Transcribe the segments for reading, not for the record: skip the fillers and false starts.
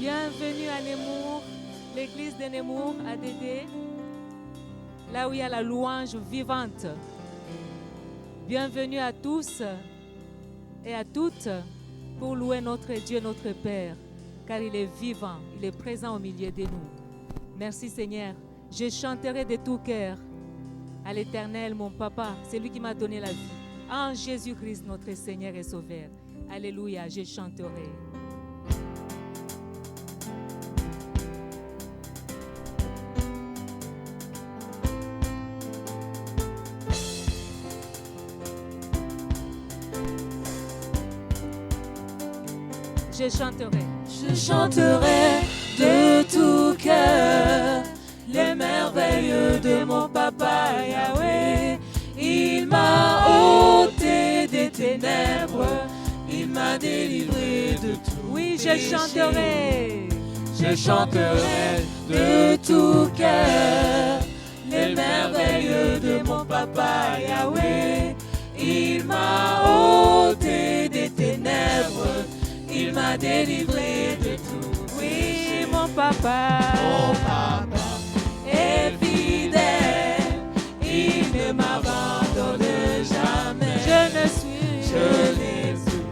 Bienvenue à Nemours, l'église de Nemours à Dédé, là où il y a la louange vivante. Bienvenue à tous et à toutes pour louer notre Dieu, notre Père, car il est vivant, il est présent au milieu de nous. Merci Seigneur. Je chanterai de tout cœur à l'Éternel, mon Papa, c'est lui qui m'a donné la vie. En Jésus-Christ, notre Seigneur et Sauveur. Alléluia, je chanterai. Je chanterai. Je chanterai de tout cœur les merveilles de mon Papa Yahweh. Il m'a ôté des ténèbres, il m'a délivré de tout. Oui, je chanterai. Je chanterai de tout cœur les merveilles de mon Papa Yahweh. Il m'a ôté des ténèbres, il m'a délivré de tout. Oui, mon Papa est fidèle, il ne m'abandonne jamais. Je n'ai plus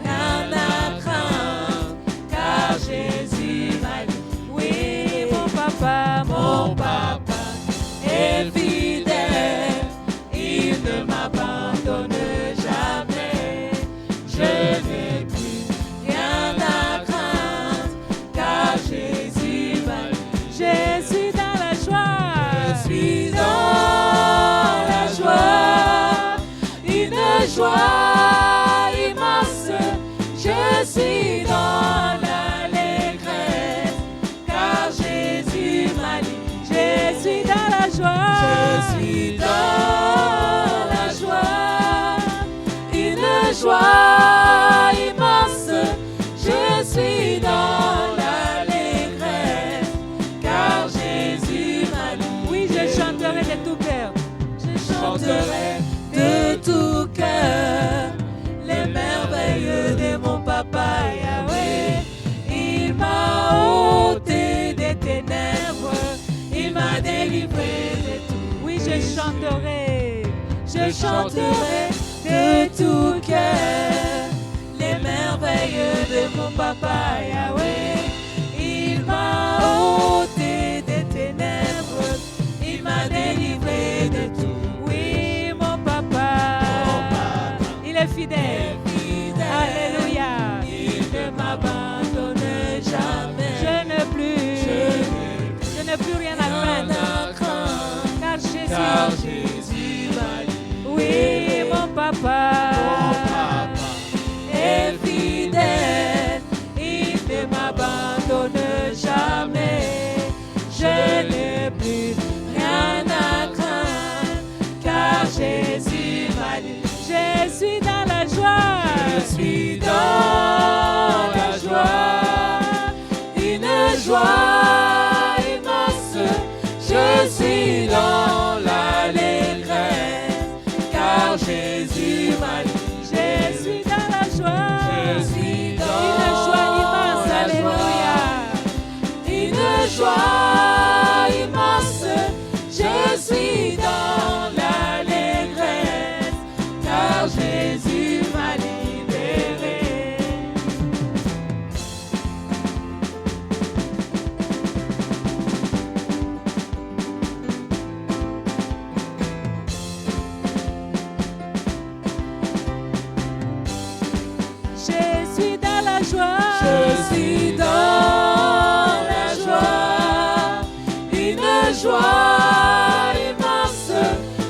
rien à craindre, car Jésus m'a dit. Oui, mon Papa est fidèle, il ne m'abandonne jamais. Je n'ai plus rien à craindre, car Jésus m'a dit. je suis dans la joie. Je suis dans la joie, une joie immense. Je suis dans l'allégresse, car Jésus m'a dit. Je suis dans la joie. Je suis dans la joie, une joie immense. Je suis dans l'allégresse, car Jésus m'a dit. Oui, je chanterai de tout cœur. Je chanterai de tout cœur les merveilles de mon Papa Yahweh. Il m'a ôté des ténèbres, il m'a délivré de tout. Oui, je chanterai. Je chanterai de tout cœur les merveilles de mon Papa Yahweh. Il m'a ôté des ténèbres, il m'a délivré de tout. Oui, mon Papa. Il est fidèle. Alléluia. Il ne m'abandonne jamais. Je n'ai plus rien à craindre. Car Jésus m'a dit. Oui, mon Papa. Est fidèle, il ne m'abandonne jamais. Je n'ai plus rien à craindre, car Jésus m'a dit. Je suis dans la joie. Je suis dans la joie, une joie immense. Je suis dans l'allégresse, car Jésus m'a dit. Je suis dans la joie. Je suis dans Une joie immense. la Alléluia. une joie immense. Je suis dans l'allégresse, car Jésus m'a libéré. Je suis dans la joie. Je suis dans la joie, une joie immense.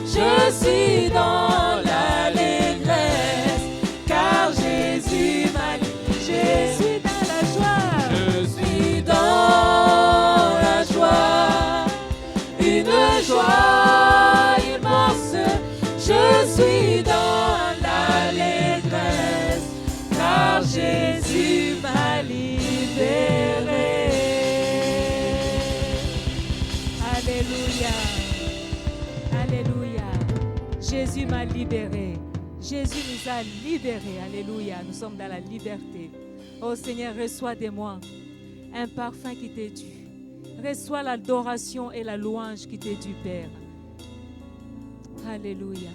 Je suis dans l'allégresse, car Jésus m'a dit. Je suis dans la joie. Je suis dans la joie, une joie immense. Je suis dans l'allégresse, car Jésus m'a libéré. Alléluia. Alléluia. Jésus m'a libéré. Jésus nous a libérés. Alléluia. Nous sommes dans la liberté. Oh Seigneur, reçois de moi. un parfum qui t'est dû. Reçois l'adoration et la louange qui t'est due, Père. Alléluia.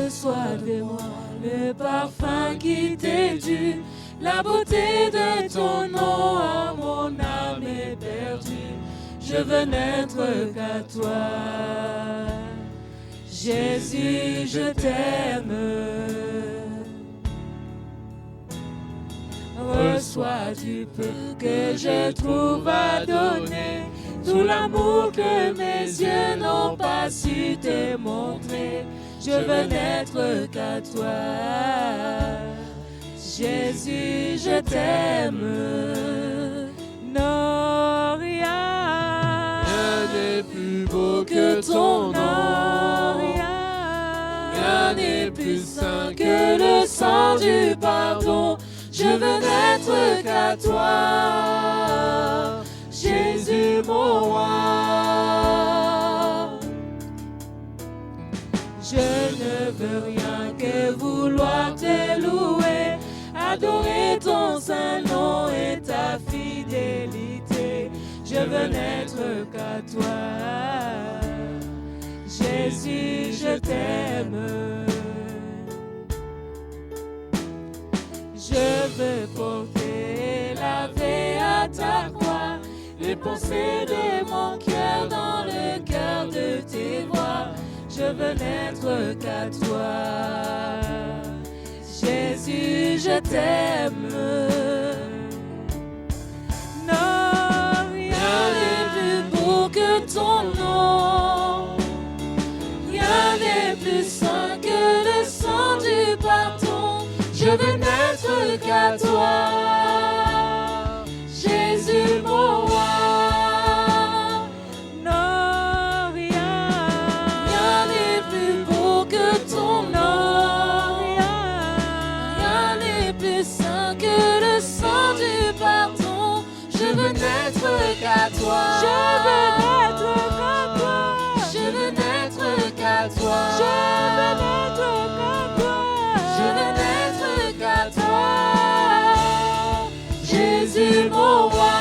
Reçois de moi le parfum qui t'est dû, la beauté de ton nom à mon âme est perdue. Je veux n'être qu'à toi. Jésus, je t'aime. Reçois du peu que je trouve à donner, tout l'amour que mes yeux n'ont pas su te montrer. Je veux n'être qu'à toi. Jésus, je t'aime. Non, rien n'est plus beau que ton nom. Rien n'est plus saint que le sang du pardon. Je veux n'être qu'à toi. Jésus, mon roi. Je ne veux rien que vouloir te louer, adorer ton saint nom et ta fidélité. Je veux n'être qu'à toi. Jésus, je t'aime. Je veux porter la paix à ta croix, les pensées de mon cœur dans le cœur de tes voix. Je veux n'être qu'à toi. Jésus, je t'aime. Non, rien n'est plus beau que ton nom. Rien n'est plus saint que le sang du pardon. Je veux n'être qu'à toi. Jésus, mon roi. Je veux n'être qu'à toi. Je veux n'être qu'à toi. Je veux n'être qu'à toi. Je veux n'être qu'à toi. Je veux n'être qu'à toi. Jésus, mon roi.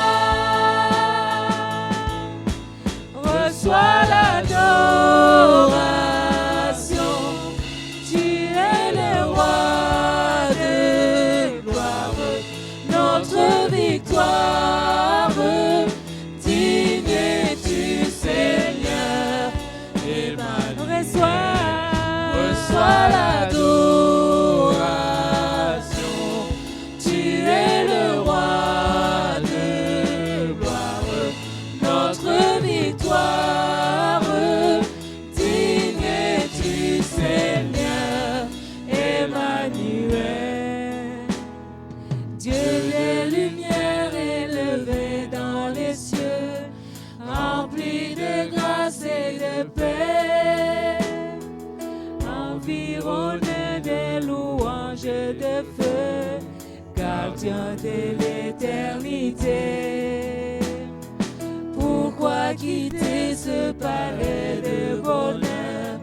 Reçois l'adoration. Tu es le roi de gloire. Notre victoire. Reçois l'adoration. Tu es le roi de gloire, notre victoire. Digne es-tu, Seigneur, Emmanuel. Dieu des lumières élevé dans les cieux, rempli de grâce et de paix. Environné des louanges de feu, gardien de l'éternité. Pourquoi quitter ce palais de bonheur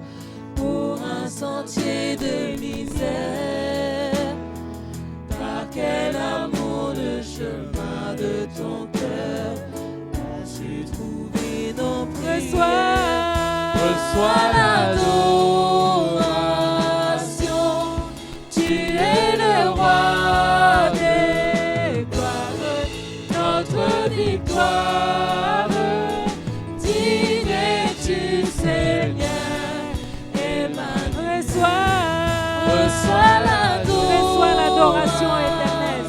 pour un sentier de misère? Par quel amour le chemin de ton cœur as-tu trouvé nos prières? Reçois l'adoration. Tu es le roi des gloires, notre victoire. Digne es-tu, Seigneur, Emmanuel. Reçois l'adoration éternelle.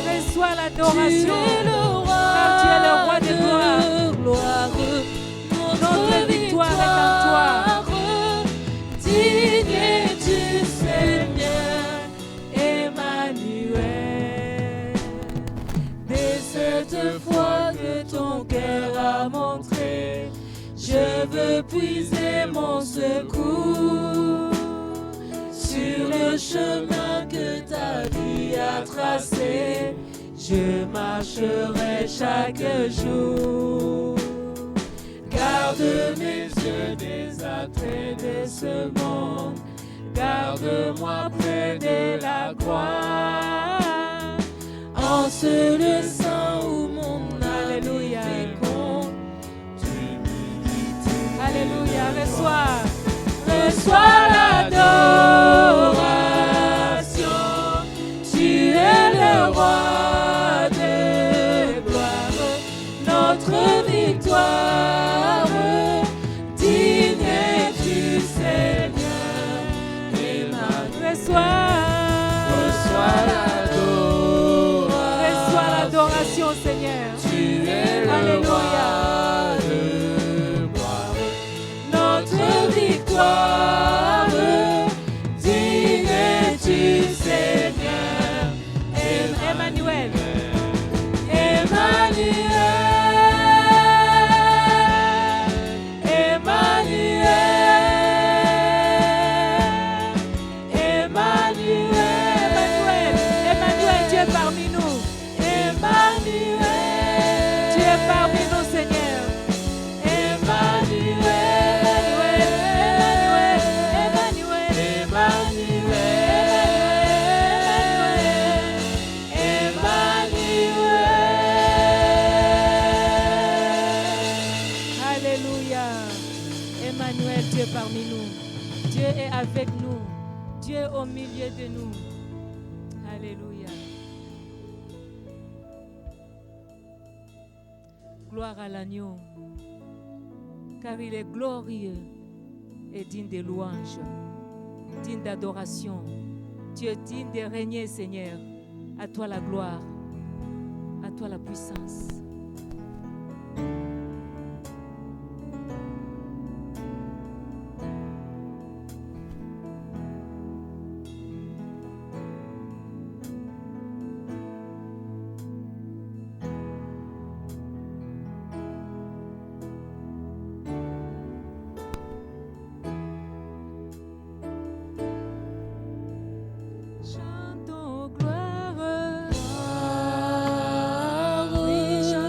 Reçois l'adoration. Car tu es le roi de gloire. Notre victoire est en toi. Digne es-tu, Seigneur, Emmanuel. Dès cette foi que ton cœur a montré, je veux puiser mon secours sur le chemin que ta vie a tracé. Je marcherai chaque jour. Garde mes yeux des attraits de ce monde. Garde-moi près de la croix. En ce lieu saint où mon Alléluia. âme est féconde, tu m'imites. Alléluia, Reçois l'adoration. Tu es le roi de gloire, notre victoire. Digne es-tu, Seigneur, Reçois l'adoration, Seigneur. Tu es le Alléluia. roi de gloire, notre victoire. Digne es-tu, Seigneur, Emmanuel. Emmanuel, Dieu est parmi nous. Tu es parmi nous, Seigneur. Alléluia. Emmanuel, Dieu est parmi nous. Dieu est avec nous. Dieu est au milieu de nous. Alléluia. Gloire à l'agneau, car il est glorieux et digne de louange, digne d'adoration. Tu es digne de régner, Seigneur. À toi la gloire, à toi la puissance. Chantons gloire, oui, chantons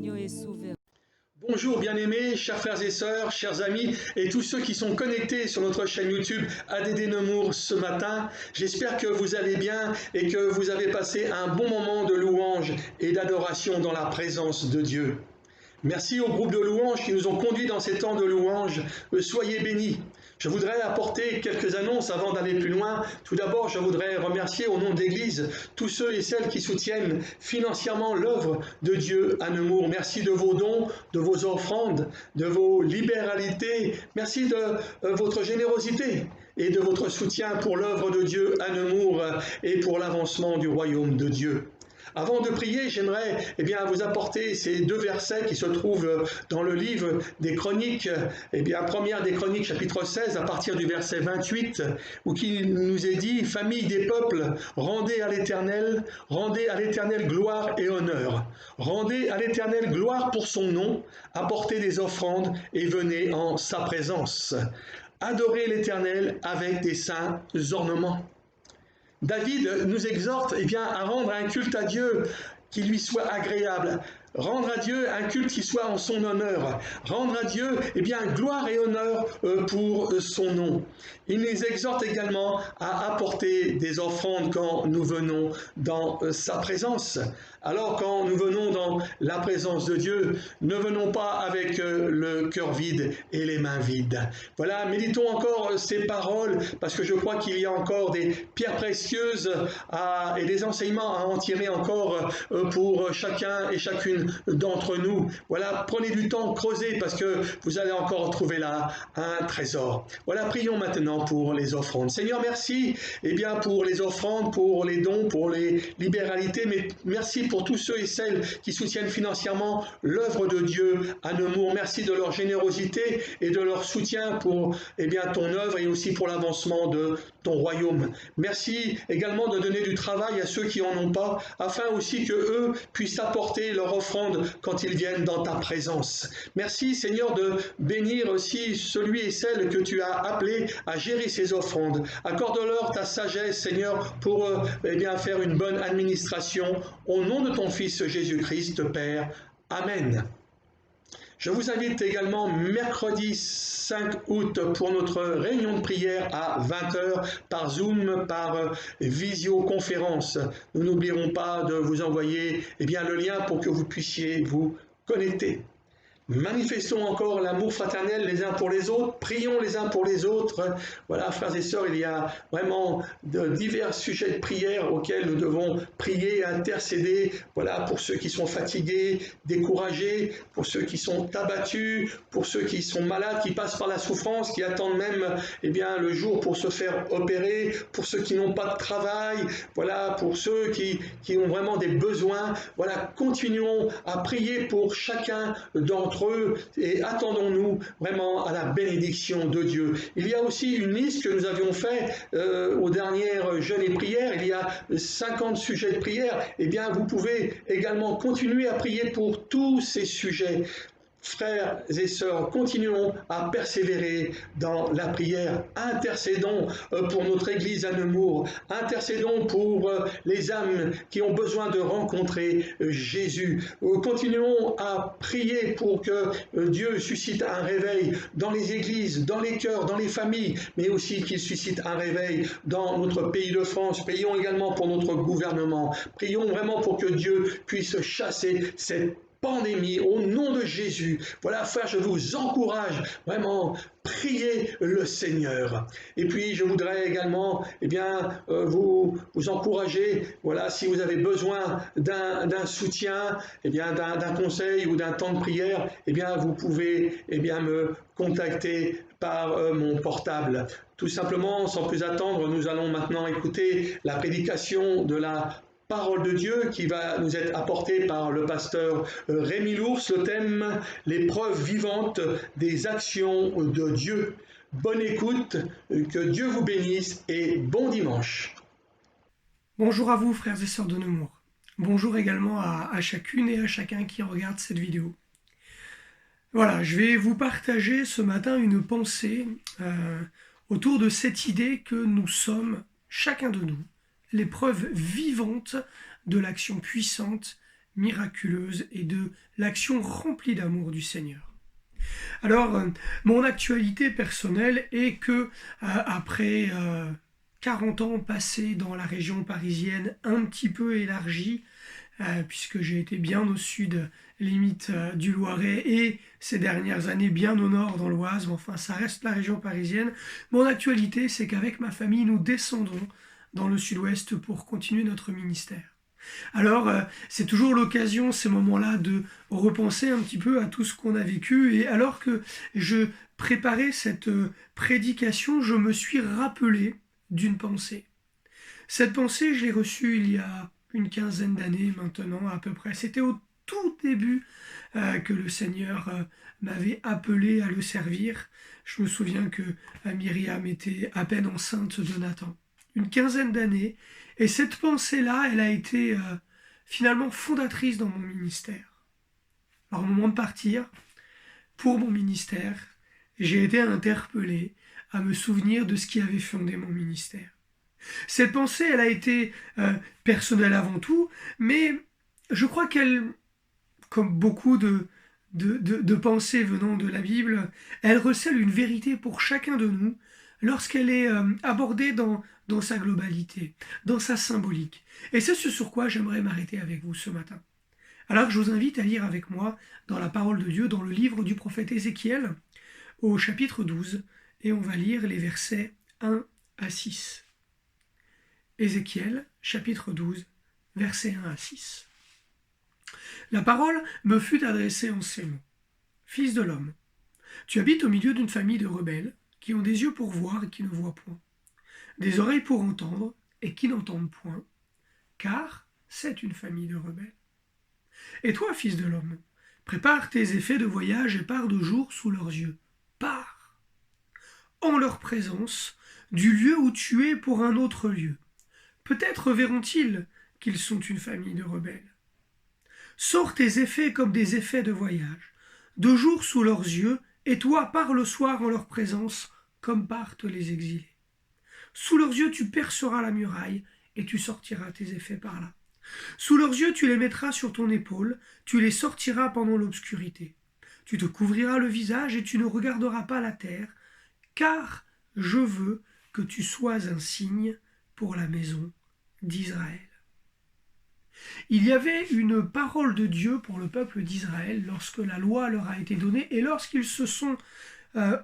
l'agneau est souverain. Bonjour bien-aimés, chers frères et sœurs, chers amis et tous ceux qui sont connectés sur notre chaîne YouTube ADD Nemours ce matin. J'espère que vous allez bien et que vous avez passé un bon moment de louange et d'adoration dans la présence de Dieu. Merci au groupe de louanges qui nous ont conduits dans ces temps de louange. Soyez bénis. Je voudrais apporter quelques annonces avant d'aller plus loin. Tout d'abord, je voudrais remercier au nom de l'Église tous ceux et celles qui soutiennent financièrement l'œuvre de Dieu à Nemours. Merci de vos dons, de vos offrandes, de vos libéralités. Merci de votre générosité et de votre soutien pour l'œuvre de Dieu à Nemours et pour l'avancement du royaume de Dieu. Avant de prier, j'aimerais vous apporter ces deux versets qui se trouvent dans le livre des Chroniques, première des Chroniques, chapitre 16, à partir du verset 28, où qui nous est dit « Famille des peuples, rendez à l'Éternel gloire et honneur. Rendez à l'Éternel gloire pour son nom, apportez des offrandes et venez en sa présence. Adorez l'Éternel avec des saints ornements. » David nous exhorte à rendre un culte à Dieu qui lui soit agréable. Rendre à Dieu un culte qui soit en son honneur. Rendre à Dieu gloire et honneur pour son nom. Il nous exhorte également à apporter des offrandes quand nous venons dans sa présence. Alors quand nous venons dans la présence de Dieu, ne venons pas avec le cœur vide et les mains vides. Voilà, méditons encore ces paroles parce que je crois qu'il y a encore des pierres précieuses et des enseignements à en tirer encore pour chacun et chacune d'entre nous. Voilà, prenez du temps, creusez parce que vous allez encore trouver là un trésor. Voilà, prions maintenant pour les offrandes. Seigneur, merci pour les offrandes, pour les dons, pour les libéralités, mais merci pour tous ceux et celles qui soutiennent financièrement l'œuvre de Dieu à Nemours. Merci de leur générosité et de leur soutien pour ton œuvre et aussi pour l'avancement de ton royaume. Merci également de donner du travail à ceux qui n'en ont pas, afin aussi que eux puissent apporter leur offrande quand ils viennent dans ta présence. Merci Seigneur de bénir aussi celui et celle que tu as appelé à gérer ces offrandes. Accorde-leur ta sagesse Seigneur pour faire une bonne administration au nom de ton Fils Jésus-Christ Père. Amen. Je vous invite également mercredi 5 août pour notre réunion de prière à 20h par Zoom, par visioconférence. Nous n'oublierons pas de vous envoyer le lien pour que vous puissiez vous connecter. Manifestons encore l'amour fraternel les uns pour les autres, prions les uns pour les autres. Voilà, frères et sœurs, il y a vraiment de divers sujets de prière auxquels nous devons prier, intercéder. Voilà, pour ceux qui sont fatigués, découragés, pour ceux qui sont abattus, pour ceux qui sont malades, qui passent par la souffrance, qui attendent même le jour pour se faire opérer, pour ceux qui n'ont pas de travail, voilà, pour ceux qui ont vraiment des besoins. Voilà, continuons à prier pour chacun d'entre eux et attendons-nous vraiment à la bénédiction de Dieu. Il y a aussi une liste que nous avions faite aux dernières jeûnes et prières. Il y a 50 sujets de prière. Vous pouvez également continuer à prier pour tous ces sujets. Frères et sœurs, continuons à persévérer dans la prière. Intercédons pour notre Église à Nemours. Intercédons pour les âmes qui ont besoin de rencontrer Jésus. Continuons à prier pour que Dieu suscite un réveil dans les églises, dans les cœurs, dans les familles, mais aussi qu'il suscite un réveil dans notre pays de France. Prions également pour notre gouvernement. Prions vraiment pour que Dieu puisse chasser cette pandémie au nom de Jésus. Voilà, frère, je vous encourage vraiment, priez le Seigneur. Et puis, je voudrais également vous encourager, voilà, si vous avez besoin d'un soutien, d'un conseil ou d'un temps de prière, vous pouvez me contacter par mon portable. Tout simplement, sans plus attendre, nous allons maintenant écouter la prédication de la parole de Dieu qui va nous être apportée par le pasteur Rémi Lours, le thème « Les preuves vivantes des actions de Dieu ». Bonne écoute, que Dieu vous bénisse et bon dimanche. Bonjour à vous frères et sœurs de Nemours. Bonjour également à chacune et à chacun qui regarde cette vidéo. Voilà, je vais vous partager ce matin une pensée autour de cette idée que nous sommes, chacun de nous, les preuves vivantes de l'action puissante miraculeuse et de l'action remplie d'amour du Seigneur. Alors, mon actualité personnelle est que après 40 ans passés dans la région parisienne, un petit peu élargie, puisque j'ai été bien au sud, limite du Loiret, et ces dernières années bien au nord dans l'Oise, mais enfin ça reste la région parisienne. Mon actualité, c'est qu'avec ma famille, nous descendons dans le sud-ouest pour continuer notre ministère. Alors, c'est toujours l'occasion, ces moments-là, de repenser un petit peu à tout ce qu'on a vécu, et alors que je préparais cette prédication, je me suis rappelé d'une pensée. Cette pensée, je l'ai reçue il y a une quinzaine d'années maintenant à peu près. C'était au tout début que le Seigneur m'avait appelé à le servir. Je me souviens que Myriam était à peine enceinte de Nathan. Une quinzaine d'années. Et cette pensée-là, elle a été finalement fondatrice dans mon ministère. Alors au moment de partir, pour mon ministère, j'ai été interpellé à me souvenir de ce qui avait fondé mon ministère. Cette pensée, elle a été personnelle avant tout, mais je crois qu'elle, comme beaucoup de pensées venant de la Bible, elle recèle une vérité pour chacun de nous lorsqu'elle est abordée dans sa globalité, dans sa symbolique. Et c'est ce sur quoi j'aimerais m'arrêter avec vous ce matin. Alors je vous invite à lire avec moi dans la parole de Dieu, dans le livre du prophète Ézéchiel, au chapitre 12, et on va lire les versets 1 à 6. Ézéchiel, chapitre 12, versets 1 à 6. La parole me fut adressée en ces mots. Fils de l'homme, tu habites au milieu d'une famille de rebelles qui ont des yeux pour voir et qui ne voient point, des oreilles pour entendre et qui n'entendent point, car c'est une famille de rebelles. Et toi, fils de l'homme, prépare tes effets de voyage et pars de jour sous leurs yeux. Pars, en leur présence, du lieu où tu es pour un autre lieu. Peut-être verront-ils qu'ils sont une famille de rebelles. Sors tes effets comme des effets de voyage, de jour sous leurs yeux, et toi pars le soir en leur présence, comme partent les exilés. Sous leurs yeux tu perceras la muraille, et tu sortiras tes effets par là. Sous leurs yeux tu les mettras sur ton épaule, tu les sortiras pendant l'obscurité. Tu te couvriras le visage, et tu ne regarderas pas la terre, car je veux que tu sois un signe pour la maison d'Israël. Il y avait une parole de Dieu pour le peuple d'Israël lorsque la loi leur a été donnée et lorsqu'ils se sont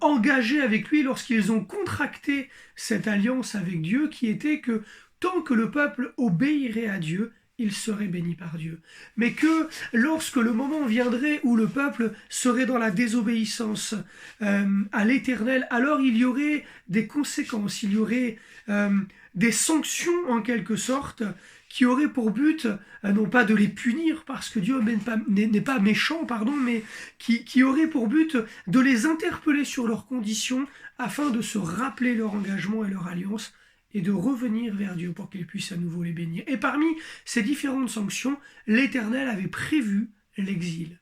engagés avec lui, lorsqu'ils ont contracté cette alliance avec Dieu qui était que tant que le peuple obéirait à Dieu, il serait béni par Dieu. Mais que lorsque le moment viendrait où le peuple serait dans la désobéissance à l'Éternel, alors il y aurait des conséquences, il y aurait des sanctions en quelque sorte qui auraient pour but, non pas de les punir parce que Dieu n'est pas méchant, mais qui auraient pour but de les interpeller sur leurs conditions afin de se rappeler leur engagement et leur alliance et de revenir vers Dieu pour qu'il puisse à nouveau les bénir. Et parmi ces différentes sanctions, l'Éternel avait prévu l'exil.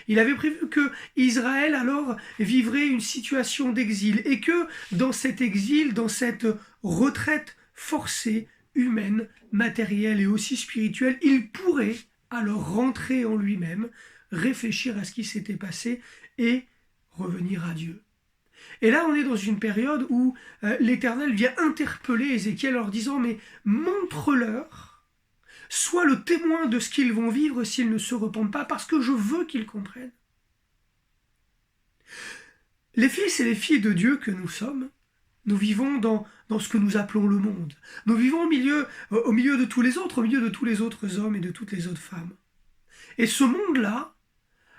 Il avait prévu que Israël alors vivrait une situation d'exil et que dans cet exil, dans cette retraite forcée, humaine, matérielle et aussi spirituelle, il pourrait alors rentrer en lui-même, réfléchir à ce qui s'était passé et revenir à Dieu. Et là, on est dans une période où l'Éternel vient interpeller Ézéchiel en leur disant « Mais montre-leur, sois le témoin de ce qu'ils vont vivre s'ils ne se repentent pas, parce que je veux qu'ils comprennent. » Les fils et les filles de Dieu que nous sommes, nous vivons dans ce que nous appelons le monde. Nous vivons au milieu de tous les autres, au milieu de tous les autres hommes et de toutes les autres femmes. Et ce monde-là,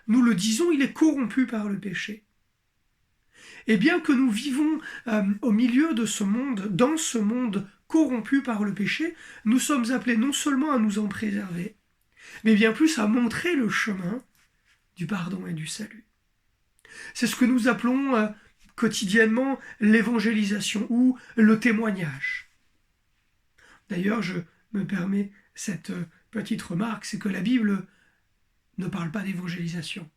nous le disons, il est corrompu par le péché. Et bien que nous vivons au milieu de ce monde, dans ce monde corrompu par le péché, nous sommes appelés non seulement à nous en préserver, mais bien plus à montrer le chemin du pardon et du salut. C'est ce que nous appelons quotidiennement l'évangélisation ou le témoignage. D'ailleurs, je me permets cette petite remarque, c'est que la Bible ne parle pas d'évangélisation,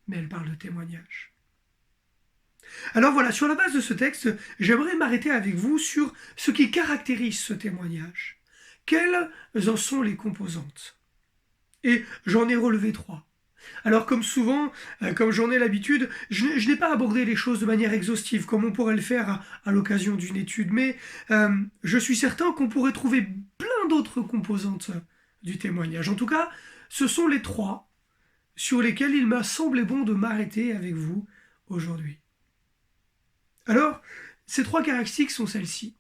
mais elle parle de témoignage. Alors voilà, sur la base de ce texte, j'aimerais m'arrêter avec vous sur ce qui caractérise ce témoignage. Quelles en sont les composantes? Et j'en ai relevé 3. Alors comme souvent, comme j'en ai l'habitude, je n'ai pas abordé les choses de manière exhaustive, comme on pourrait le faire à l'occasion d'une étude, mais je suis certain qu'on pourrait trouver plein d'autres composantes du témoignage. En tout cas, ce sont les 3 sur lesquels il m'a semblé bon de m'arrêter avec vous aujourd'hui. Alors, ces 3 caractéristiques sont celles-ci.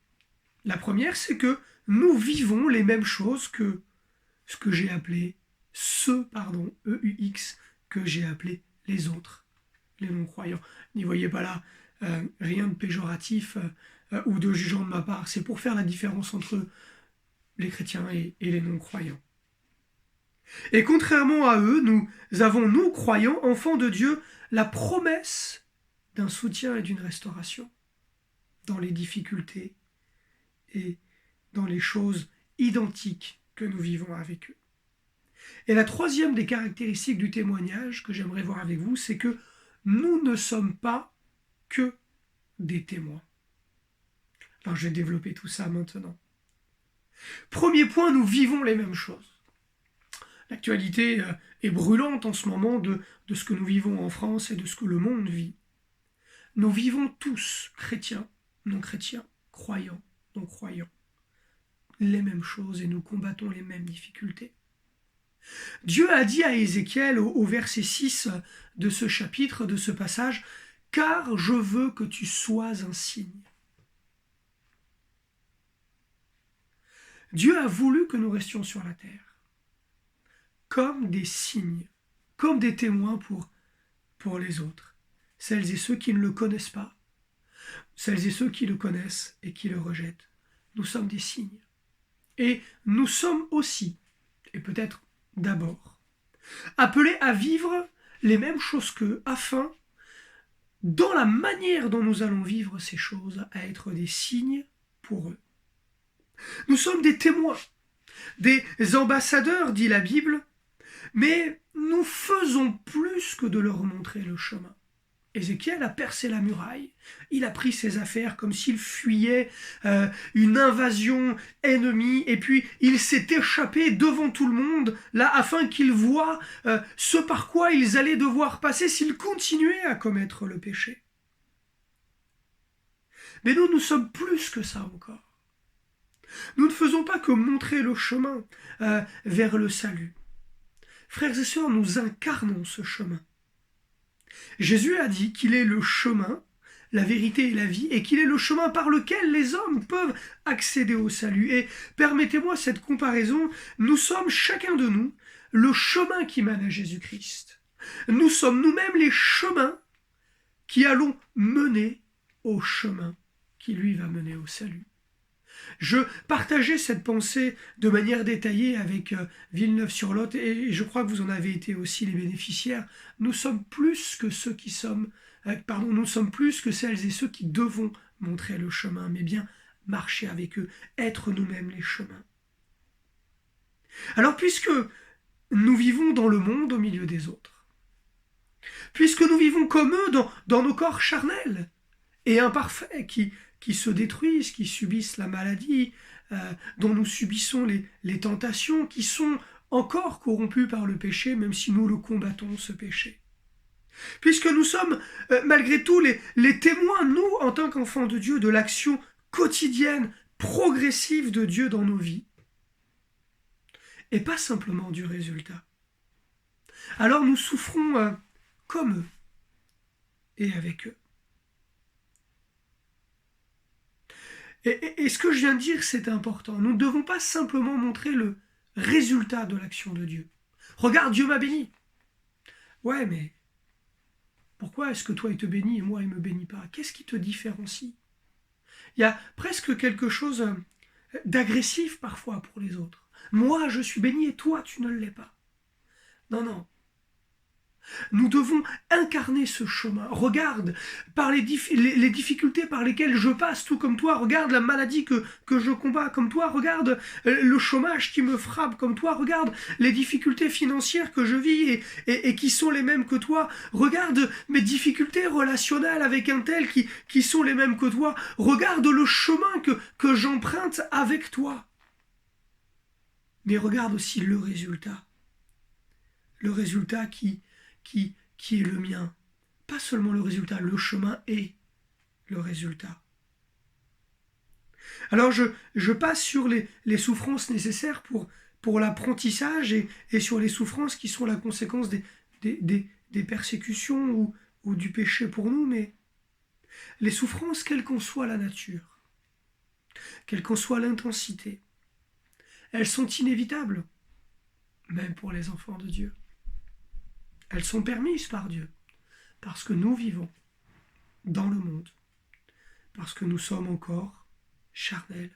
La première, c'est que nous vivons les mêmes choses que ce que j'ai appelé EUX, que j'ai appelé les autres, les non-croyants. N'y voyez pas là rien de péjoratif ou de jugeant de ma part, c'est pour faire la différence entre les chrétiens et les non-croyants. Et contrairement à eux, nous avons, nous, croyants, enfants de Dieu, la promesse d'un soutien et d'une restauration dans les difficultés et dans les choses identiques que nous vivons avec eux. Et la troisième des caractéristiques du témoignage que j'aimerais voir avec vous, c'est que nous ne sommes pas que des témoins. Alors je vais développer tout ça maintenant. Premier point, nous vivons les mêmes choses. L'actualité est brûlante en ce moment de ce que nous vivons en France et de ce que le monde vit. Nous vivons tous, chrétiens, non-chrétiens, croyants, non-croyants, les mêmes choses et nous combattons les mêmes difficultés. Dieu a dit à Ézéchiel au verset 6 de ce chapitre, de ce passage, « Car je veux que tu sois un signe ». Dieu a voulu que nous restions sur la terre, comme des signes, comme des témoins pour les autres, celles et ceux qui ne le connaissent pas, celles et ceux qui le connaissent et qui le rejettent. Nous sommes des signes. Et nous sommes aussi, et peut-être d'abord, appelés à vivre les mêmes choses qu'eux, afin, dans la manière dont nous allons vivre ces choses, à être des signes pour eux. Nous sommes des témoins, des ambassadeurs, dit la Bible, mais nous faisons plus que de leur montrer le chemin. Ézéchiel a percé la muraille, il a pris ses affaires comme s'il fuyait une invasion ennemie, et puis il s'est échappé devant tout le monde, là, afin qu'ils voient ce par quoi ils allaient devoir passer s'ils continuaient à commettre le péché. Mais nous sommes plus que ça encore. Nous ne faisons pas que montrer le chemin vers le salut. Frères et sœurs, nous incarnons ce chemin. Jésus a dit qu'il est le chemin, la vérité et la vie, et qu'il est le chemin par lequel les hommes peuvent accéder au salut. Et permettez-moi cette comparaison, nous sommes chacun de nous le chemin qui mène à Jésus-Christ. Nous sommes nous-mêmes les chemins qui allons mener au chemin qui lui va mener au salut. Je partageais cette pensée de manière détaillée avec Villeneuve-sur-Lot et je crois que vous en avez été aussi les bénéficiaires. Nous sommes plus que ceux qui sommes, nous sommes plus que celles et ceux qui devons montrer le chemin, mais bien marcher avec eux, être nous-mêmes les chemins. Alors puisque nous vivons dans le monde au milieu des autres, puisque nous vivons comme eux dans nos corps charnels et imparfaits qui se détruisent, qui subissent la maladie, dont nous subissons les tentations, qui sont encore corrompus par le péché, même si nous le combattons, ce péché. Puisque nous sommes, malgré tout, les témoins, nous, en tant qu'enfants de Dieu, de l'action quotidienne, progressive de Dieu dans nos vies, et pas simplement du résultat. Alors nous souffrons comme eux, et avec eux. Et ce que je viens de dire, c'est important. Nous ne devons pas simplement montrer le résultat de l'action de Dieu. Regarde, Dieu m'a béni. Ouais, mais pourquoi est-ce que toi, il te bénit et moi, il ne me bénit pas? Qu'est-ce qui te différencie? Il y a presque quelque chose d'agressif parfois pour les autres. Moi, je suis béni et toi, tu ne l'es pas. Non, non. Nous devons incarner ce chemin. Regarde par les difficultés par lesquelles je passe, tout comme toi. Regarde la maladie que je combats comme toi. Regarde le chômage qui me frappe comme toi. Regarde les difficultés financières que je vis et qui sont les mêmes que toi. Regarde mes difficultés relationnelles avec un tel qui sont les mêmes que toi. Regarde le chemin que j'emprunte avec toi. Mais regarde aussi le résultat. le résultat qui est le mien. Pas seulement le résultat, le chemin est le résultat. Alors je passe sur les souffrances nécessaires pour l'apprentissage et sur les souffrances qui sont la conséquence des persécutions ou du péché pour nous, mais les souffrances, quelle qu'en soit la nature, quelle qu'en soit l'intensité, elles sont inévitables, même pour les enfants de Dieu. Elles sont permises par Dieu, parce que nous vivons dans le monde, parce que nous sommes encore charnels.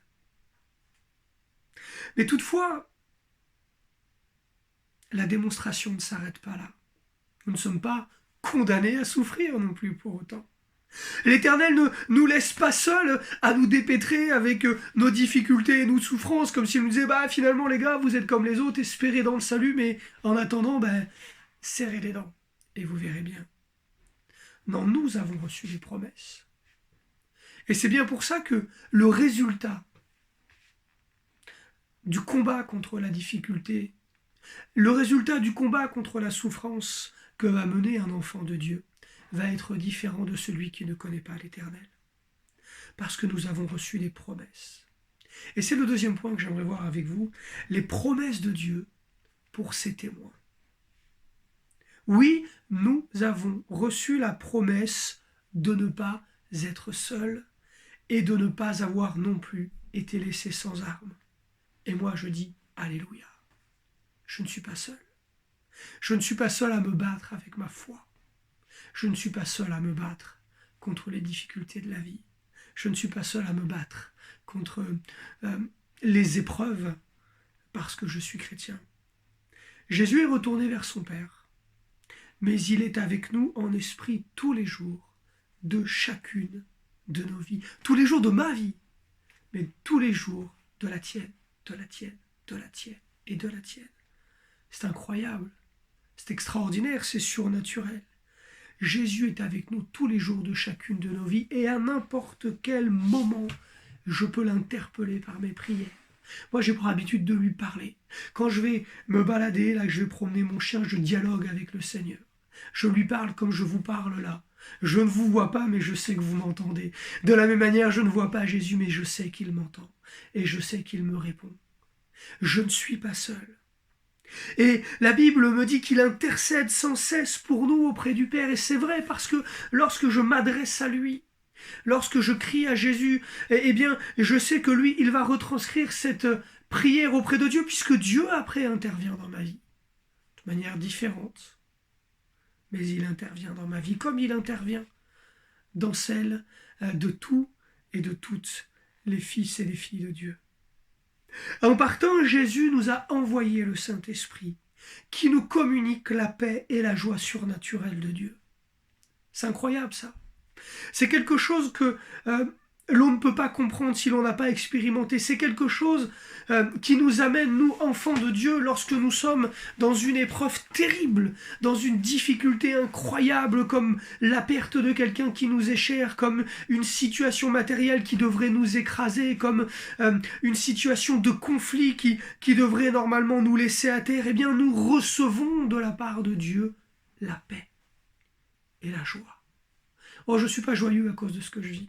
Mais toutefois, la démonstration ne s'arrête pas là. Nous ne sommes pas condamnés à souffrir non plus pour autant. L'Éternel ne nous laisse pas seuls à nous dépêtrer avec nos difficultés et nos souffrances, comme s'il nous disait « finalement les gars, vous êtes comme les autres, espérez dans le salut, mais en attendant, serrez les dents, et vous verrez bien. » Non, nous avons reçu des promesses. Et c'est bien pour ça que le résultat du combat contre la difficulté, le résultat du combat contre la souffrance que va mener un enfant de Dieu va être différent de celui qui ne connaît pas l'Éternel. Parce que nous avons reçu des promesses. Et c'est le deuxième point que j'aimerais voir avec vous, les promesses de Dieu pour ses témoins. Oui, nous avons reçu la promesse de ne pas être seuls et de ne pas avoir non plus été laissés sans armes. Et moi je dis Alléluia. Je ne suis pas seul. Je ne suis pas seul à me battre avec ma foi. Je ne suis pas seul à me battre contre les difficultés de la vie. Je ne suis pas seul à me battre contre les épreuves parce que je suis chrétien. Jésus est retourné vers son Père, mais il est avec nous en esprit tous les jours de chacune de nos vies. Tous les jours de ma vie, mais tous les jours de la tienne, de la tienne, de la tienne et de la tienne. C'est incroyable, c'est extraordinaire, c'est surnaturel. Jésus est avec nous tous les jours de chacune de nos vies et à n'importe quel moment, je peux l'interpeller par mes prières. Moi, j'ai pour habitude de lui parler. Quand je vais me balader, là, que je vais promener mon chien, je dialogue avec le Seigneur. Je lui parle comme je vous parle là. Je ne vous vois pas, mais je sais que vous m'entendez. De la même manière, je ne vois pas Jésus, mais je sais qu'il m'entend. Et je sais qu'il me répond. Je ne suis pas seul. Et la Bible me dit qu'il intercède sans cesse pour nous auprès du Père. Et c'est vrai parce que lorsque je m'adresse à lui, lorsque je crie à Jésus, eh bien, je sais que lui, il va retranscrire cette prière auprès de Dieu, puisque Dieu, après, intervient dans ma vie, de manière différente. Mais il intervient dans ma vie, comme il intervient dans celle de tous et de toutes les fils et les filles de Dieu. En partant, Jésus nous a envoyé le Saint-Esprit, qui nous communique la paix et la joie surnaturelle de Dieu. C'est incroyable, ça. C'est quelque chose que l'on ne peut pas comprendre si l'on n'a pas expérimenté. C'est quelque chose qui nous amène, nous, enfants de Dieu, lorsque nous sommes dans une épreuve terrible, dans une difficulté incroyable, comme la perte de quelqu'un qui nous est cher, comme une situation matérielle qui devrait nous écraser, comme une situation de conflit qui devrait normalement nous laisser à terre. Eh bien, nous recevons de la part de Dieu la paix et la joie. Oh, je ne suis pas joyeux à cause de ce que je vis.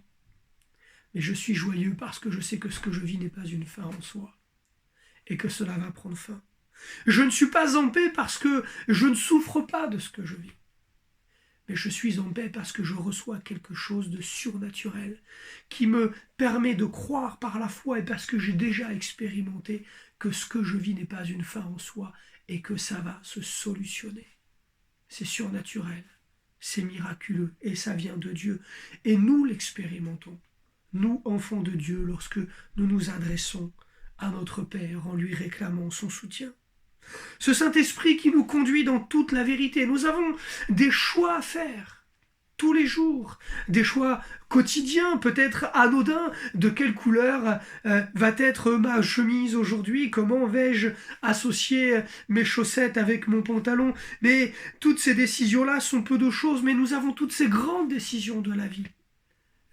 Mais je suis joyeux parce que je sais que ce que je vis n'est pas une fin en soi et que cela va prendre fin. Je ne suis pas en paix parce que je ne souffre pas de ce que je vis. Mais je suis en paix parce que je reçois quelque chose de surnaturel qui me permet de croire par la foi et parce que j'ai déjà expérimenté que ce que je vis n'est pas une fin en soi et que ça va se solutionner. C'est surnaturel, c'est miraculeux et ça vient de Dieu. Et nous l'expérimentons. Nous, enfants de Dieu, lorsque nous nous adressons à notre Père en lui réclamant son soutien. Ce Saint-Esprit qui nous conduit dans toute la vérité. Nous avons des choix à faire tous les jours, des choix quotidiens, peut-être anodins. De quelle couleur va être ma chemise aujourd'hui? Comment vais-je associer mes chaussettes avec mon pantalon? Mais toutes ces décisions-là sont peu de choses, mais nous avons toutes ces grandes décisions de la vie.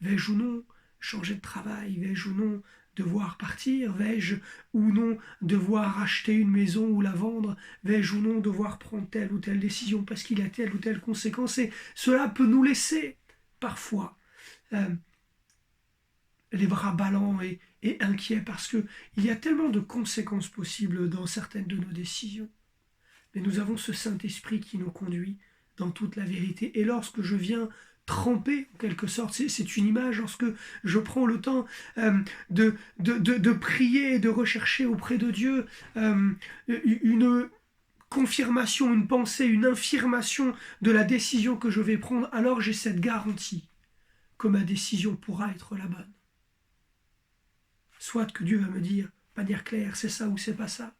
Vais-je ou non changer de travail? Vais-je ou non devoir partir? Vais-je ou non devoir acheter une maison ou la vendre? Vais-je ou non devoir prendre telle ou telle décision parce qu'il y a telle ou telle conséquence? Et cela peut nous laisser parfois les bras ballants et inquiets parce qu'il y a tellement de conséquences possibles dans certaines de nos décisions. Mais nous avons ce Saint-Esprit qui nous conduit dans toute la vérité. Et lorsque je viens tremper, en quelque sorte, c'est une image, lorsque je prends le temps de prier et de rechercher auprès de Dieu une confirmation, une pensée, une infirmation de la décision que je vais prendre, alors j'ai cette garantie que ma décision pourra être la bonne. Soit que Dieu va me dire, de manière claire, c'est ça ou c'est pas ça.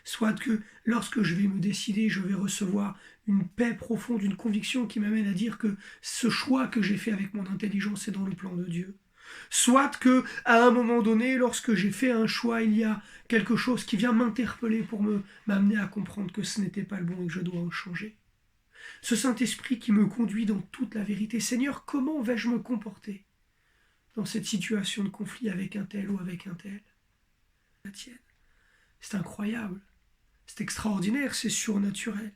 Soit que lorsque je vais me décider, je vais recevoir une paix profonde, une conviction qui m'amène à dire que ce choix que j'ai fait avec mon intelligence est dans le plan de Dieu. Soit que, à un moment donné, lorsque j'ai fait un choix, il y a quelque chose qui vient m'interpeller pour m'amener à comprendre que ce n'était pas le bon et que je dois en changer. Ce Saint-Esprit qui me conduit dans toute la vérité. Seigneur, comment vais-je me comporter dans cette situation de conflit avec un tel ou avec un tel? La tienne. C'est incroyable, c'est extraordinaire, c'est surnaturel.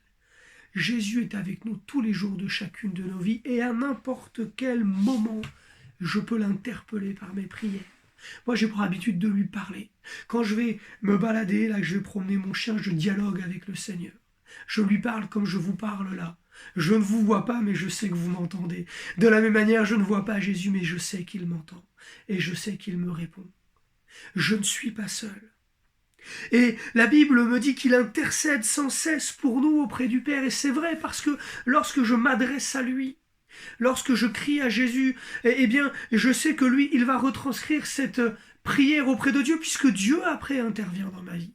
Jésus est avec nous tous les jours de chacune de nos vies et à n'importe quel moment, je peux l'interpeller par mes prières. Moi, j'ai pour habitude de lui parler. Quand je vais me balader, là, que je vais promener mon chien, je dialogue avec le Seigneur. Je lui parle comme je vous parle là. Je ne vous vois pas, mais je sais que vous m'entendez. De la même manière, je ne vois pas Jésus, mais je sais qu'il m'entend. Et je sais qu'il me répond. Je ne suis pas seul. Et la Bible me dit qu'il intercède sans cesse pour nous auprès du Père. Et c'est vrai parce que lorsque je m'adresse à lui, lorsque je crie à Jésus, eh bien, je sais que lui, il va retranscrire cette prière auprès de Dieu, puisque Dieu, après, intervient dans ma vie,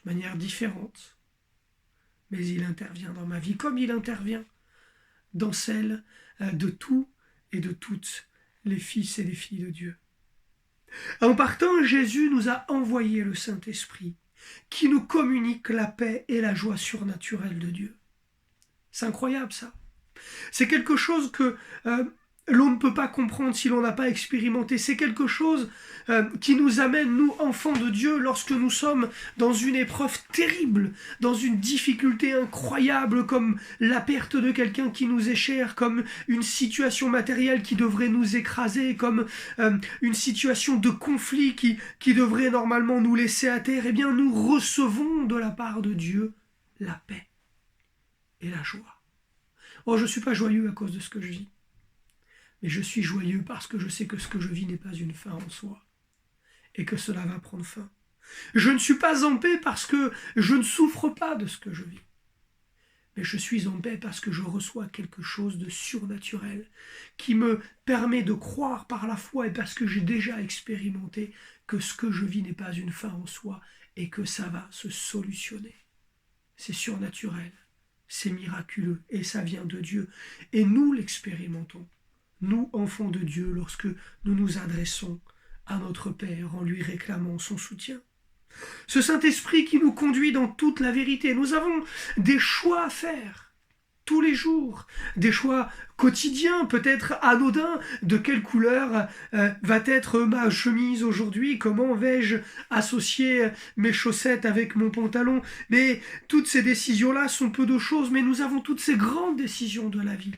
de manière différente. Mais il intervient dans ma vie, comme il intervient dans celle de tous et de toutes les fils et les filles de Dieu. En partant, Jésus nous a envoyé le Saint-Esprit, qui nous communique la paix et la joie surnaturelle de Dieu. C'est incroyable, ça. C'est quelque chose que l'on ne peut pas comprendre si l'on n'a pas expérimenté. C'est quelque chose qui nous amène, nous, enfants de Dieu, lorsque nous sommes dans une épreuve terrible, dans une difficulté incroyable, comme la perte de quelqu'un qui nous est cher, comme une situation matérielle qui devrait nous écraser, comme une situation de conflit qui devrait normalement nous laisser à terre. Eh bien, nous recevons de la part de Dieu la paix et la joie. Oh, je ne suis pas joyeux à cause de ce que je vis. Mais je suis joyeux parce que je sais que ce que je vis n'est pas une fin en soi et que cela va prendre fin. Je ne suis pas en paix parce que je ne souffre pas de ce que je vis. Mais je suis en paix parce que je reçois quelque chose de surnaturel qui me permet de croire par la foi et parce que j'ai déjà expérimenté que ce que je vis n'est pas une fin en soi et que ça va se solutionner. C'est surnaturel, c'est miraculeux et ça vient de Dieu. Et nous l'expérimentons. Nous, enfants de Dieu, lorsque nous nous adressons à notre Père en lui réclamant son soutien. Ce Saint-Esprit qui nous conduit dans toute la vérité. Nous avons des choix à faire tous les jours, des choix quotidiens, peut-être anodins. De quelle couleur va être ma chemise aujourd'hui? Comment vais-je associer mes chaussettes avec mon pantalon? Mais toutes ces décisions-là sont peu de choses, mais nous avons toutes ces grandes décisions de la vie.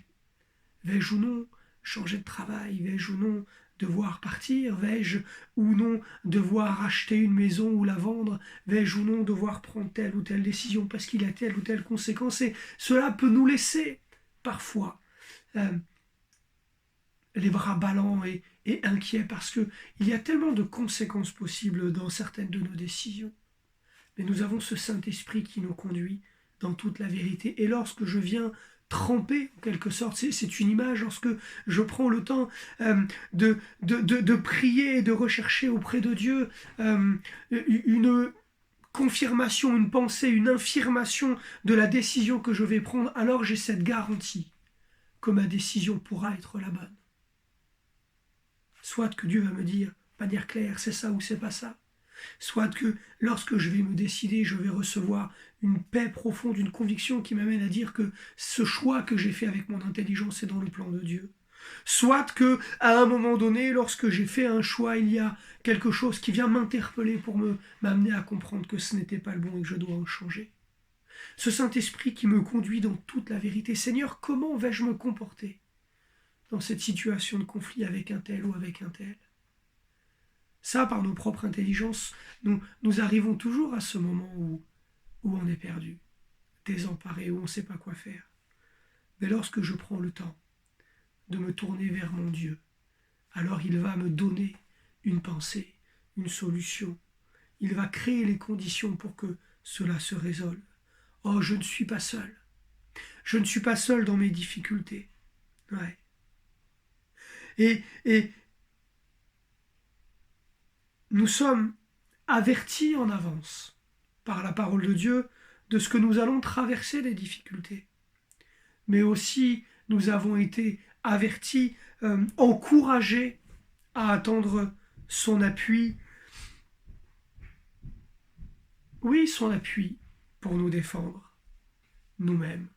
Vais-je ou non changer de travail? Vais-je ou non devoir partir? Vais-je ou non devoir acheter une maison ou la vendre? Vais-je ou non devoir prendre telle ou telle décision parce qu'il y a telle ou telle conséquence? Et cela peut nous laisser parfois les bras ballants et inquiets parce qu'il y a tellement de conséquences possibles dans certaines de nos décisions. Mais nous avons ce Saint-Esprit qui nous conduit dans toute la vérité. Et lorsque je viens tremper, en quelque sorte, c'est une image, lorsque je prends le temps de prier et de rechercher auprès de Dieu une confirmation, une pensée, une infirmation de la décision que je vais prendre, alors j'ai cette garantie que ma décision pourra être la bonne. Soit que Dieu va me dire, de manière claire, c'est ça ou c'est pas ça. Soit que lorsque je vais me décider, je vais recevoir une paix profonde, une conviction qui m'amène à dire que ce choix que j'ai fait avec mon intelligence est dans le plan de Dieu. Soit que, à un moment donné, lorsque j'ai fait un choix, il y a quelque chose qui vient m'interpeller pour m'amener à comprendre que ce n'était pas le bon et que je dois en changer. Ce Saint-Esprit qui me conduit dans toute la vérité. Seigneur, comment vais-je me comporter dans cette situation de conflit avec un tel ou avec un tel? Ça, par nos propres intelligences, nous arrivons toujours à ce moment où on est perdu, désemparé, où on ne sait pas quoi faire. Mais lorsque je prends le temps de me tourner vers mon Dieu, alors il va me donner une pensée, une solution. Il va créer les conditions pour que cela se résolve. Oh, je ne suis pas seul. Je ne suis pas seul dans mes difficultés. Ouais. Et nous sommes avertis en avance par la parole de Dieu de ce que nous allons traverser des difficultés. Mais aussi, nous avons été avertis, encouragés à attendre son appui. Oui, son appui pour nous défendre, nous-mêmes,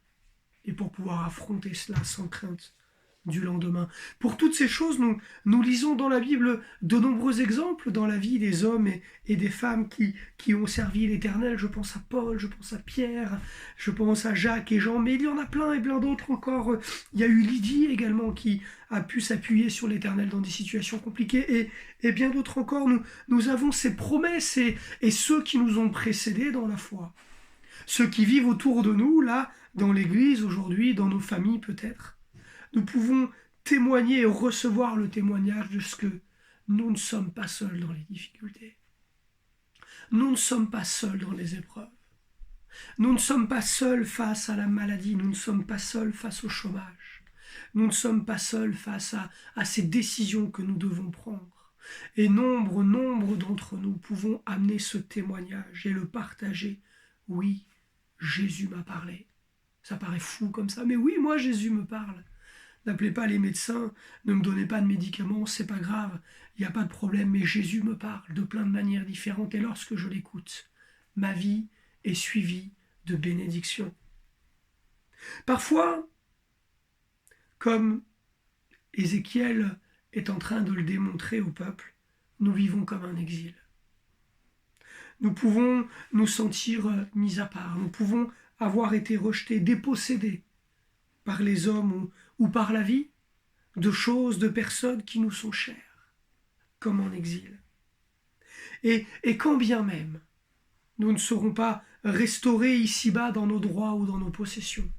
et pour pouvoir affronter cela sans crainte du lendemain. Pour toutes ces choses, nous lisons dans la Bible de nombreux exemples dans la vie des hommes et des femmes qui ont servi l'Éternel. Je pense à Paul, je pense à Pierre, je pense à Jacques et Jean, mais il y en a plein et plein d'autres encore. Il y a eu Lydie également qui a pu s'appuyer sur l'Éternel dans des situations compliquées et bien d'autres encore. Nous avons ces promesses et ceux qui nous ont précédés dans la foi. Ceux qui vivent autour de nous, là, dans l'Église aujourd'hui, dans nos familles peut-être. Nous pouvons témoigner et recevoir le témoignage de ce que nous ne sommes pas seuls dans les difficultés. Nous ne sommes pas seuls dans les épreuves. Nous ne sommes pas seuls face à la maladie. Nous ne sommes pas seuls face au chômage. Nous ne sommes pas seuls face à ces décisions que nous devons prendre. Et nombre d'entre nous pouvons amener ce témoignage et le partager. Oui, Jésus m'a parlé. Ça paraît fou comme ça, mais oui, moi Jésus me parle. N'appelez pas les médecins, ne me donnez pas de médicaments, c'est pas grave, il n'y a pas de problème, mais Jésus me parle de plein de manières différentes, et lorsque je l'écoute, ma vie est suivie de bénédictions. Parfois, comme Ézéchiel est en train de le démontrer au peuple, nous vivons comme un exil. Nous pouvons nous sentir mis à part, nous pouvons avoir été rejetés, dépossédés par les hommes ou par la vie, de choses, de personnes qui nous sont chères, comme en exil. Et quand bien même nous ne serons pas restaurés ici-bas dans nos droits ou dans nos possessions,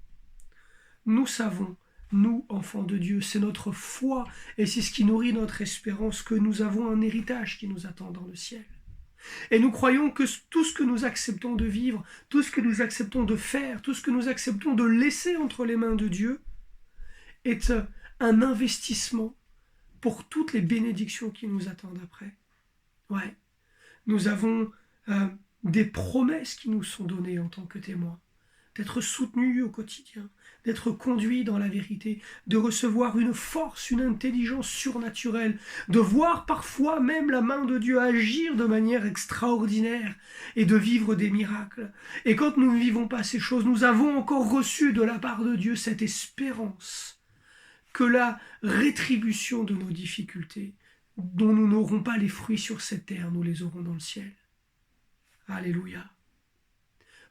nous savons, nous, enfants de Dieu, c'est notre foi et c'est ce qui nourrit notre espérance, que nous avons un héritage qui nous attend dans le ciel. Et nous croyons que tout ce que nous acceptons de vivre, tout ce que nous acceptons de faire, tout ce que nous acceptons de laisser entre les mains de Dieu est un investissement pour toutes les bénédictions qui nous attendent après. Ouais, nous avons des promesses qui nous sont données en tant que témoins, d'être soutenus au quotidien, d'être conduits dans la vérité, de recevoir une force, une intelligence surnaturelle, de voir parfois même la main de Dieu agir de manière extraordinaire et de vivre des miracles. Et quand nous ne vivons pas ces choses, nous avons encore reçu de la part de Dieu cette espérance que la rétribution de nos difficultés, dont nous n'aurons pas les fruits sur cette terre, nous les aurons dans le ciel. Alléluia.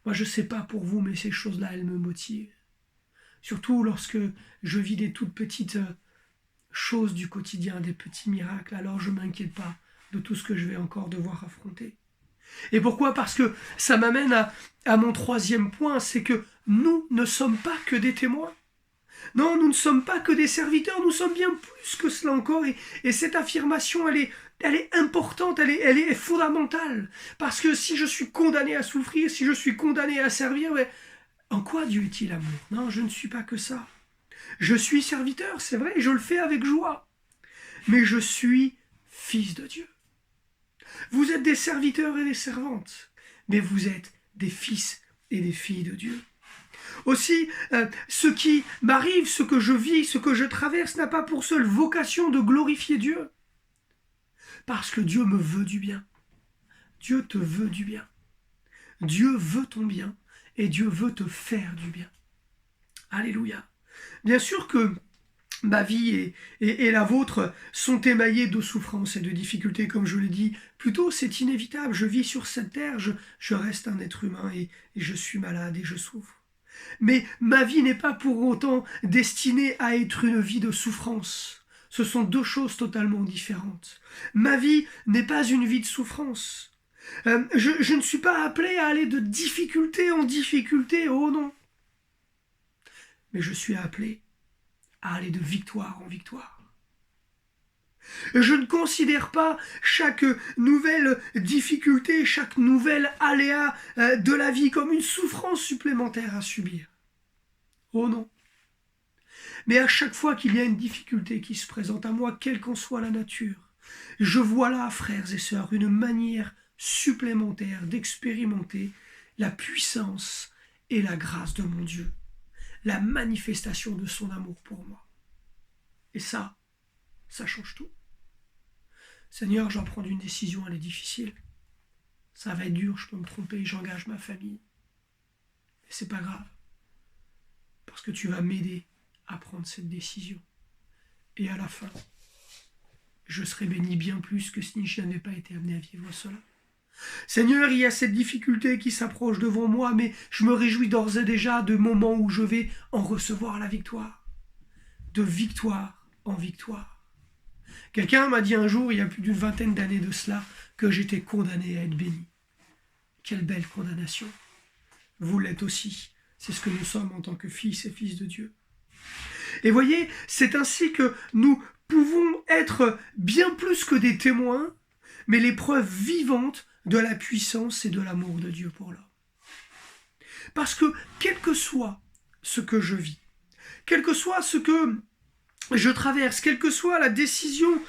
Moi, je ne sais pas pour vous, mais ces choses-là, elles me motivent. Surtout lorsque je vis des toutes petites choses du quotidien, des petits miracles, alors je ne m'inquiète pas de tout ce que je vais encore devoir affronter. Et pourquoi ? Parce que ça m'amène à mon troisième point, c'est que nous ne sommes pas que des témoins. Non, nous ne sommes pas que des serviteurs, nous sommes bien plus que cela encore. Et cette affirmation, elle est importante, elle est fondamentale. Parce que si je suis condamné à souffrir, si je suis condamné à servir, mais en quoi Dieu est-il amour ? Non, je ne suis pas que ça. Je suis serviteur, c'est vrai, et je le fais avec joie. Mais je suis fils de Dieu. Vous êtes des serviteurs et des servantes, mais vous êtes des fils et des filles de Dieu. Aussi, ce qui m'arrive, ce que je vis, ce que je traverse n'a pas pour seule vocation de glorifier Dieu. Parce que Dieu me veut du bien. Dieu te veut du bien. Dieu veut ton bien et Dieu veut te faire du bien. Alléluia. Bien sûr que ma vie et la vôtre sont émaillées de souffrances et de difficultés, comme je l'ai dit plus tôt, c'est inévitable. Je vis sur cette terre, je reste un être humain et je suis malade et je souffre. Mais ma vie n'est pas pour autant destinée à être une vie de souffrance. Ce sont deux choses totalement différentes. Ma vie n'est pas une vie de souffrance. Je ne suis pas appelé à aller de difficulté en difficulté, oh non. Mais je suis appelé à aller de victoire en victoire. Je ne considère pas chaque nouvelle difficulté, chaque nouvel aléa de la vie comme une souffrance supplémentaire à subir. Oh non. Mais à chaque fois qu'il y a une difficulté qui se présente à moi, quelle qu'en soit la nature, je vois là, frères et sœurs, une manière supplémentaire d'expérimenter la puissance et la grâce de mon Dieu, la manifestation de son amour pour moi. Et ça change tout. Seigneur, j'en prends une décision, elle est difficile. Ça va être dur, je peux me tromper, j'engage ma famille. Mais c'est pas grave. Parce que tu vas m'aider à prendre cette décision. Et à la fin, je serai béni bien plus que si je n'avais pas été amené à vivre cela. Seigneur, il y a cette difficulté qui s'approche devant moi, mais je me réjouis d'ores et déjà de moments où je vais en recevoir la victoire. De victoire en victoire. Quelqu'un m'a dit un jour, il y a plus d'une vingtaine d'années de cela, que j'étais condamné à être béni. Quelle belle condamnation. Vous l'êtes aussi. C'est ce que nous sommes en tant que fils et fils de Dieu. Et voyez, c'est ainsi que nous pouvons être bien plus que des témoins, mais les preuves vivantes de la puissance et de l'amour de Dieu pour l'homme. Parce que, quel que soit ce que je vis, quel que soit ce que je traverse, quelle que soit la décision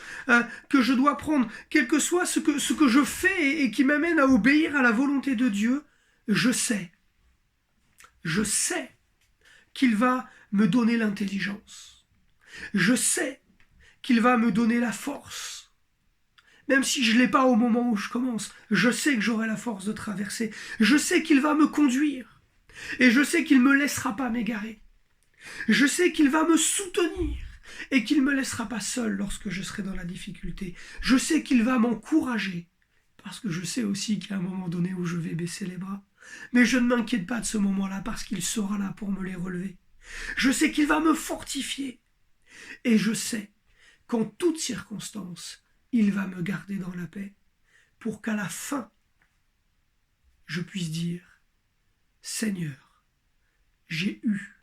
que je dois prendre, quel que soit ce que je fais et qui m'amène à obéir à la volonté de Dieu, je sais qu'il va me donner l'intelligence. Je sais qu'il va me donner la force. Même si je ne l'ai pas au moment où je commence, je sais que j'aurai la force de traverser. Je sais qu'il va me conduire. Et je sais qu'il ne me laissera pas m'égarer. Je sais qu'il va me soutenir et qu'il ne me laissera pas seul lorsque je serai dans la difficulté. Je sais qu'il va m'encourager, parce que je sais aussi qu'il y a un moment donné où je vais baisser les bras. Mais je ne m'inquiète pas de ce moment-là, parce qu'il sera là pour me les relever. Je sais qu'il va me fortifier. Et je sais qu'en toutes circonstances, il va me garder dans la paix, pour qu'à la fin, je puisse dire, Seigneur, j'ai eu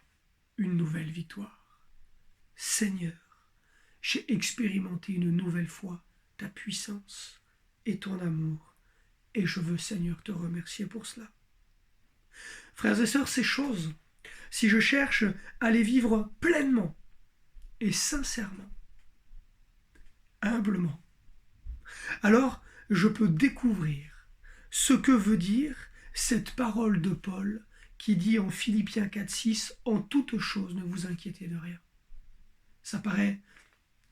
une nouvelle victoire. Seigneur, j'ai expérimenté une nouvelle fois ta puissance et ton amour, et je veux, Seigneur, te remercier pour cela. Frères et sœurs, ces choses, si je cherche à les vivre pleinement et sincèrement, humblement, alors je peux découvrir ce que veut dire cette parole de Paul qui dit en Philippiens 4,6 « En toutes choses, ne vous inquiétez de rien ». Ça paraît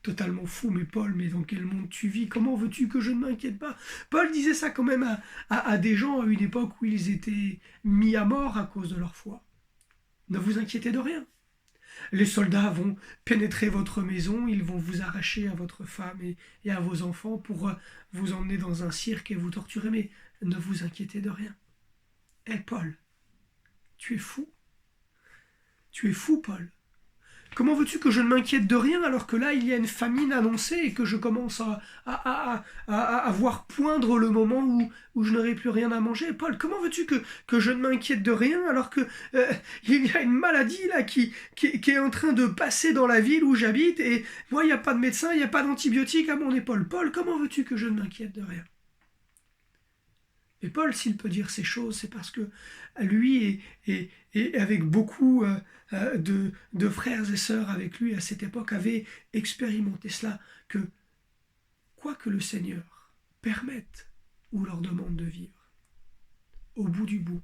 totalement fou, mais Paul, mais dans quel monde tu vis? Comment veux-tu que je ne m'inquiète pas? Paul disait ça quand même à des gens à une époque où ils étaient mis à mort à cause de leur foi. Ne vous inquiétez de rien. Les soldats vont pénétrer votre maison, ils vont vous arracher à votre femme et à vos enfants pour vous emmener dans un cirque et vous torturer, mais ne vous inquiétez de rien. Eh Paul, tu es fou. Tu es fou, Paul. Comment veux-tu que je ne m'inquiète de rien alors que là, il y a une famine annoncée et que je commence à voir poindre le moment où je n'aurai plus rien à manger? Paul, comment veux-tu que je ne m'inquiète de rien alors que il y a une maladie là qui est en train de passer dans la ville où j'habite et moi, il n'y a pas de médecin, il n'y a pas d'antibiotique à mon épaule. Paul, comment veux-tu que je ne m'inquiète de rien? Et Paul, s'il peut dire ces choses, c'est parce que lui et avec beaucoup de frères et sœurs avec lui à cette époque avaient expérimenté cela, que quoi que le Seigneur permette ou leur demande de vivre, au bout du bout,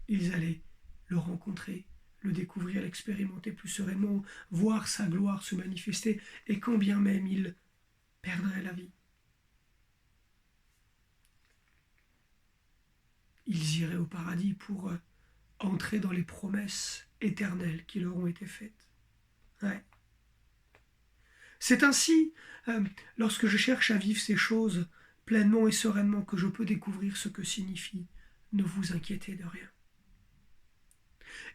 ils allaient le rencontrer, le découvrir, l'expérimenter plus sereinement, voir sa gloire se manifester, et quand bien même ils perdraient la vie, ils iraient au paradis pour entrer dans les promesses éternelles qui leur ont été faites. Ouais. C'est ainsi, lorsque je cherche à vivre ces choses pleinement et sereinement, que je peux découvrir ce que signifie « ne vous inquiétez de rien ».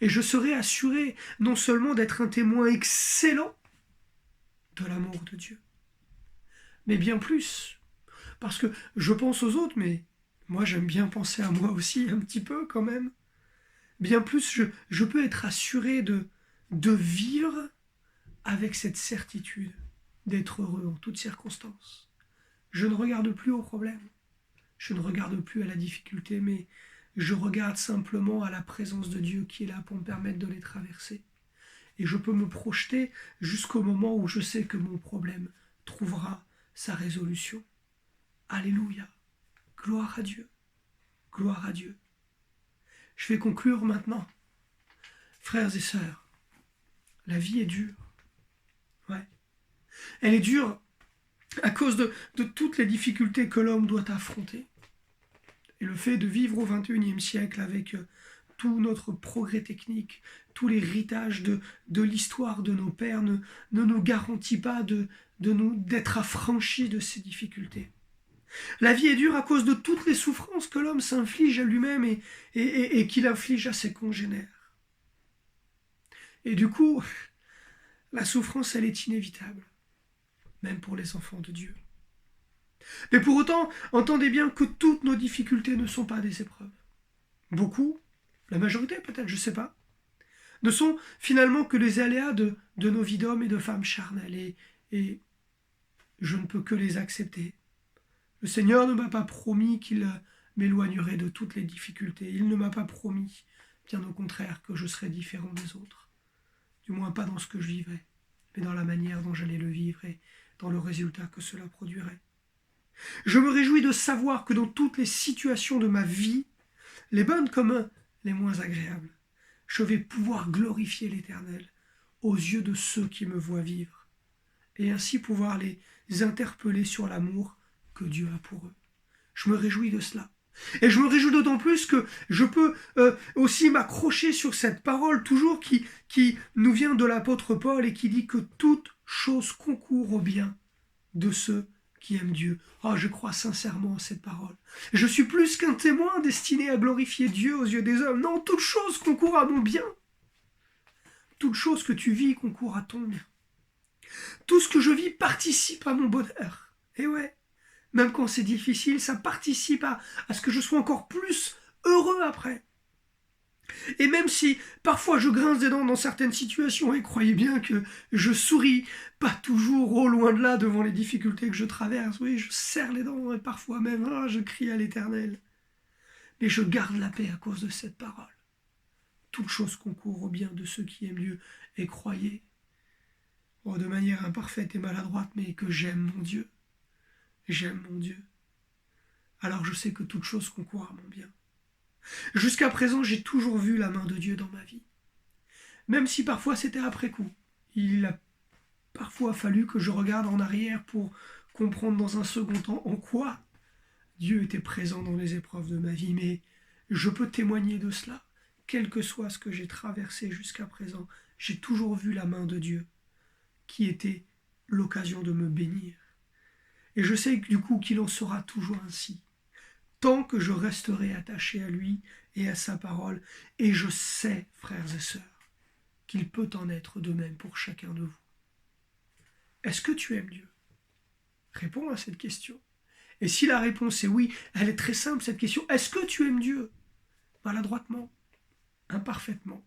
Et je serai assuré non seulement d'être un témoin excellent de l'amour de Dieu, mais bien plus, parce que je pense aux autres, mais moi j'aime bien penser à moi aussi un petit peu quand même. Bien plus, je peux être assuré de vivre avec cette certitude d'être heureux en toutes circonstances. Je ne regarde plus aux problèmes, je ne regarde plus à la difficulté, mais je regarde simplement à la présence de Dieu qui est là pour me permettre de les traverser. Et je peux me projeter jusqu'au moment où je sais que mon problème trouvera sa résolution. Alléluia, gloire à Dieu, gloire à Dieu. Je vais conclure maintenant. Frères et sœurs, la vie est dure. Ouais. Elle est dure à cause de toutes les difficultés que l'homme doit affronter. Et le fait de vivre au XXIe siècle avec tout notre progrès technique, tout l'héritage de l'histoire de nos pères ne nous garantit pas d'être affranchis de ces difficultés. La vie est dure à cause de toutes les souffrances que l'homme s'inflige à lui-même et qu'il inflige à ses congénères. Et du coup, la souffrance, elle est inévitable, même pour les enfants de Dieu. Mais pour autant, entendez bien que toutes nos difficultés ne sont pas des épreuves. Beaucoup, la majorité peut-être, je ne sais pas, ne sont finalement que les aléas de nos vies d'hommes et de femmes charnelles. Et je ne peux que les accepter. Le Seigneur ne m'a pas promis qu'il m'éloignerait de toutes les difficultés. Il ne m'a pas promis, bien au contraire, que je serais différent des autres. Du moins pas dans ce que je vivrais, mais dans la manière dont j'allais le vivre et dans le résultat que cela produirait. Je me réjouis de savoir que dans toutes les situations de ma vie, les bonnes comme les moins agréables, je vais pouvoir glorifier l'Éternel aux yeux de ceux qui me voient vivre, et ainsi pouvoir les interpeller sur l'amour que Dieu a pour eux. Je me réjouis de cela. Et je me réjouis d'autant plus que je peux aussi m'accrocher sur cette parole toujours qui nous vient de l'apôtre Paul et qui dit que toute chose concourt au bien de ceux qui aiment Dieu. Oh, je crois sincèrement à cette parole. Je suis plus qu'un témoin destiné à glorifier Dieu aux yeux des hommes. Non, toute chose concourt à mon bien. Toute chose que tu vis concourt à ton bien. Tout ce que je vis participe à mon bonheur. Et ouais, même quand c'est difficile, ça participe à ce que je sois encore plus heureux après. Et même si parfois je grince des dents dans certaines situations, et croyez bien que je souris, pas toujours au loin de là devant les difficultés que je traverse, oui, je serre les dents et parfois même je crie à l'Éternel. Mais je garde la paix à cause de cette parole. Toute chose concourt au bien de ceux qui aiment Dieu, et croyez, de manière imparfaite et maladroite, mais que j'aime mon Dieu. J'aime mon Dieu. Alors je sais que toute chose concourt à mon bien. Jusqu'à présent, j'ai toujours vu la main de Dieu dans ma vie. Même si parfois c'était après coup. Il a parfois fallu que je regarde en arrière pour comprendre dans un second temps en quoi Dieu était présent dans les épreuves de ma vie. Mais je peux témoigner de cela. Quel que soit ce que j'ai traversé jusqu'à présent, j'ai toujours vu la main de Dieu qui était l'occasion de me bénir. Et je sais du coup qu'il en sera toujours ainsi. Tant que je resterai attaché à lui et à sa parole, et je sais, frères et sœurs, qu'il peut en être de même pour chacun de vous. Est-ce que tu aimes Dieu? Réponds à cette question. Et si la réponse est oui, elle est très simple cette question. Est-ce que tu aimes Dieu? Maladroitement, imparfaitement,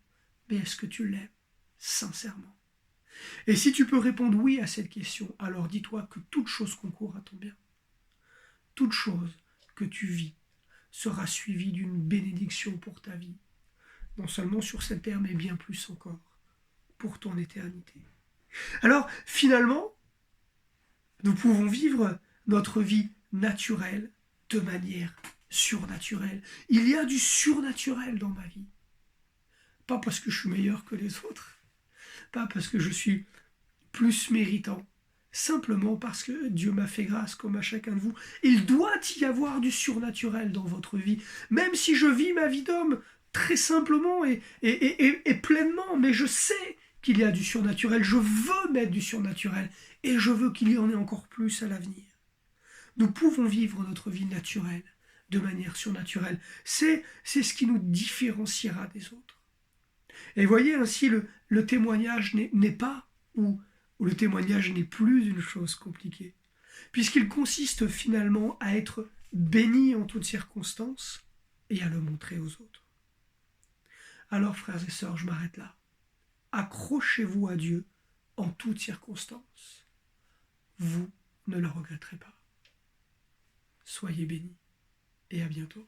mais est-ce que tu l'aimes sincèrement? Et si tu peux répondre oui à cette question, alors dis-toi que toute chose concourt à ton bien. Toute chose que tu vis sera suivi d'une bénédiction pour ta vie, non seulement sur cette terre, mais bien plus encore pour ton éternité. Alors, finalement, nous pouvons vivre notre vie naturelle de manière surnaturelle. Il y a du surnaturel dans ma vie. Pas parce que je suis meilleur que les autres, pas parce que je suis plus méritant, simplement parce que Dieu m'a fait grâce comme à chacun de vous. Il doit y avoir du surnaturel dans votre vie, même si je vis ma vie d'homme très simplement et pleinement, mais je sais qu'il y a du surnaturel, je veux mettre du surnaturel et je veux qu'il y en ait encore plus à l'avenir. Nous pouvons vivre notre vie naturelle de manière surnaturelle. C'est ce qui nous différenciera des autres. Et voyez ainsi, le témoignage n'est pas, ou le témoignage n'est plus une chose compliquée, puisqu'il consiste finalement à être béni en toutes circonstances et à le montrer aux autres. Alors, frères et sœurs, je m'arrête là. Accrochez-vous à Dieu en toutes circonstances. Vous ne le regretterez pas. Soyez bénis et à bientôt.